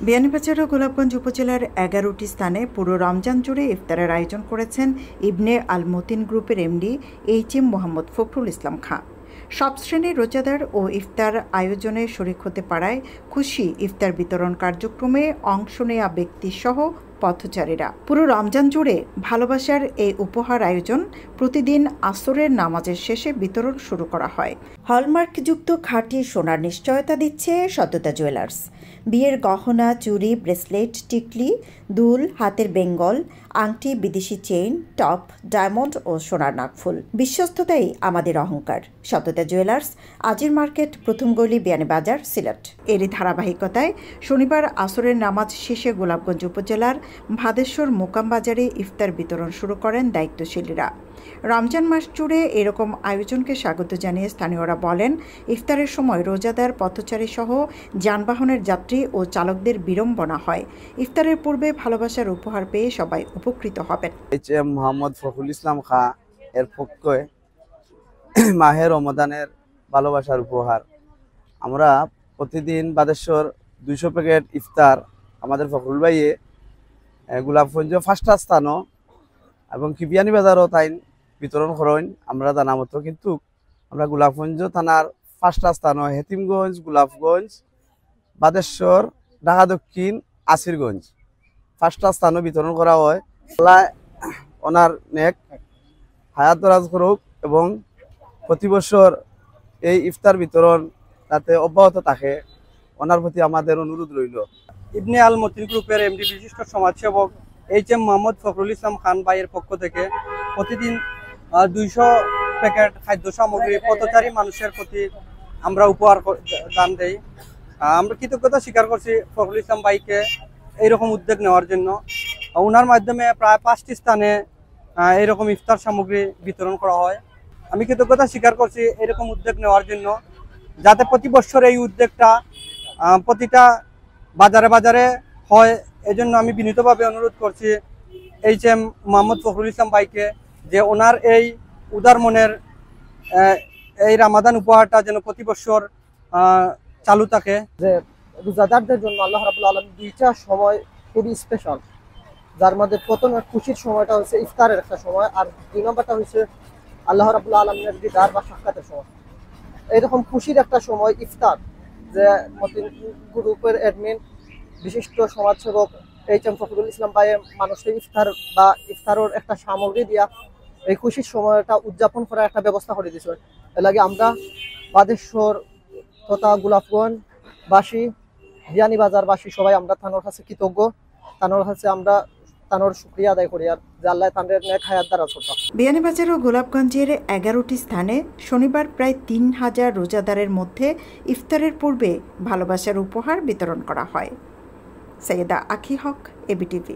বিয়ানীবাজার ও গোলাপগঞ্জ উপজেলার ১১টি স্থানে পুরো রমজান জুড়ে ইফতারের আয়োজন করেছেন ইবনে আল মতিন গ্রুপের এমডি এইচ.এম. মোহাম্মদ ফখরুল ইসলাম খাঁ। সব শ্রেণীর রোজাদার ও ইফতার আয়োজনে শরিক হতে পারায় খুশি ইফতার বিতরণ কার্যক্রমে অংশ নেয়া ব্যক্তিসহ পথচারীরা। পুরো রমজান জুড়ে ভালোবাসার এই উপহার আয়োজন প্রতিদিন আসরের নামাজের শেষে বিতরণ শুরু করা হয়। হলমার্কযুক্ত খাঁটি সোনার নিশ্চয়তা দিচ্ছে সততা জুয়েলার্স। বিয়ের গহনা, চুড়ি, ব্রেসলেট, টিকলি, দুল, হাতের বেঙ্গল, আংটি, বিদেশি চেইন, টপ, ডায়মন্ড ও সোনার নাকফুল। বিশ্বস্ততাই আমাদের অহংকার। সততা জুয়েলার্স, আজির মার্কেট, প্রথম গলি, বিয়ানীবাজার, সিলেট। এরই ধারাবাহিকতায় শনিবার আসরের নামাজ শেষে গোলাপগঞ্জ উপজেলার ভাদেশ্বর মোকাম বাজারে ইফতার বিতরণ শুরু করেন দায়িত্বশীলরা। রমজান মাস জুড়ে এরকম আয়োজনকে স্বাগত জানিয়ে স্থানীয়রা বলেন, ইফতারের সময় রোজাদার, পথচারী সহ যানবাহনের যাত্রী ও চালকদের বিড়ম্বনা হয়। ইফতারের পূর্বে ভালোবাসার উপহার পেয়ে সবাই উপকৃত হবেন। এইচ.এম. মোহাম্মদ ফখরুল ইসলাম খাঁ এর পক্ষে মাহে রমাদানের ভালোবাসার উপহার। আমরা প্রতিদিন বাদেশ্বর 200 প্যাকেট ইফতার আমাদের ফখরুল ভাইয়ে গোলাপগঞ্জ ফার্স্ট স্থানও এবং বিয়ানীবাজারও তাই বিতরণ করেন আমরা জানা মতো। কিন্তু আমরা গোলাপগঞ্জ থানার ফার্স্ট স্থানও হেতিমগঞ্জ, গোলাপগঞ্জ, বাদেশ্বর, ঢাকা দক্ষিণ, আসিরগঞ্জ ফার্স্ট স্থানও বিতরণ করা হয়। আল্লাহ ওনার নেক হায়াত দরাজ করুক এবং প্রতি বছর এই ইফতার বিতরণ যাতে অব্যাহত থাকে ওনার প্রতি আমাদের অনুরোধ রইল। ইবনে আল মতিন গ্রুপের এমডি বিশিষ্ট সমাজসেবক এইচ.এম. মোহাম্মদ ফখরুল ইসলাম খান ভাইয়ের পক্ষ থেকে প্রতিদিন 200 প্যাকেট খাদ্য সামগ্রী পথচারী মানুষের প্রতি আমরা উপহার দান দেই। আমরা কৃতজ্ঞতা স্বীকার করছি ফখরুল ইসলাম ভাইকে এইরকম উদ্যোগ নেওয়ার জন্য। ওনার মাধ্যমে প্রায় 5টি স্থানে এইরকম ইফতার সামগ্রী বিতরণ করা হয়। আমি কৃতজ্ঞতা স্বীকার করছি এরকম উদ্যোগ নেওয়ার জন্য, যাতে প্রতি বছর এই উদ্যোগটা প্রতিটা বাজারে বাজারে হয়। এজন্য আমি বিনীতভাবে অনুরোধ করছি এইচ.এম. মোহাম্মদ ফখরুল ইসলাম ভাইকে যে ওনার এই উদার মনের এই রমাদান উপহারটা যেন প্রতি বছর চালু থাকে। যে রোজাদারদের জন্য আল্লাহ রাব্বুল আলামিন 2টা সময় খুবই স্পেশাল, যার মধ্যে প্রথমে খুশির সময়টা হচ্ছে ইফতারের একটা সময়, আর 2 নম্বরটা হচ্ছে আল্লাহ রাব্বুল আলামিনের দিদার বা সাক্ষাতের সময়। এইরকম খুশির একটা সময় ইফতার, যে মতিন গ্রুপের অ্যাডমিন বিশিষ্ট সমাজসেবক এইচ.এম. ফখরুল ইসলাম ভাই মানুষকে ইফতার বা ইফতারের একটা সামগ্রী দিয়া এই খুশির সময়টা উদযাপন করার একটা ব্যবস্থা করে দিয়েছে। এর লাগে আমরা বাদেশ্বর তথা গোলাপগঞ্জবাসী, বিয়ানীবাজারবাসী সবাই আমরা তানোর কাছে কৃতজ্ঞ। তানোর কাছে আমরা তানোর শুকরিয়া আদায় করি আর যে আল্লাহ তাদের নেক হায়াত দ্বারা করতাম। বিয়ানীবাজার ও গোলাপগঞ্জের 11টি স্থানে শনিবার প্রায় 3000 রোজাদারের মধ্যে ইফতারের পূর্বে ভালোবাসার উপহার বিতরণ করা হয়। সৈয়দা আখি হক, এবিটিভি।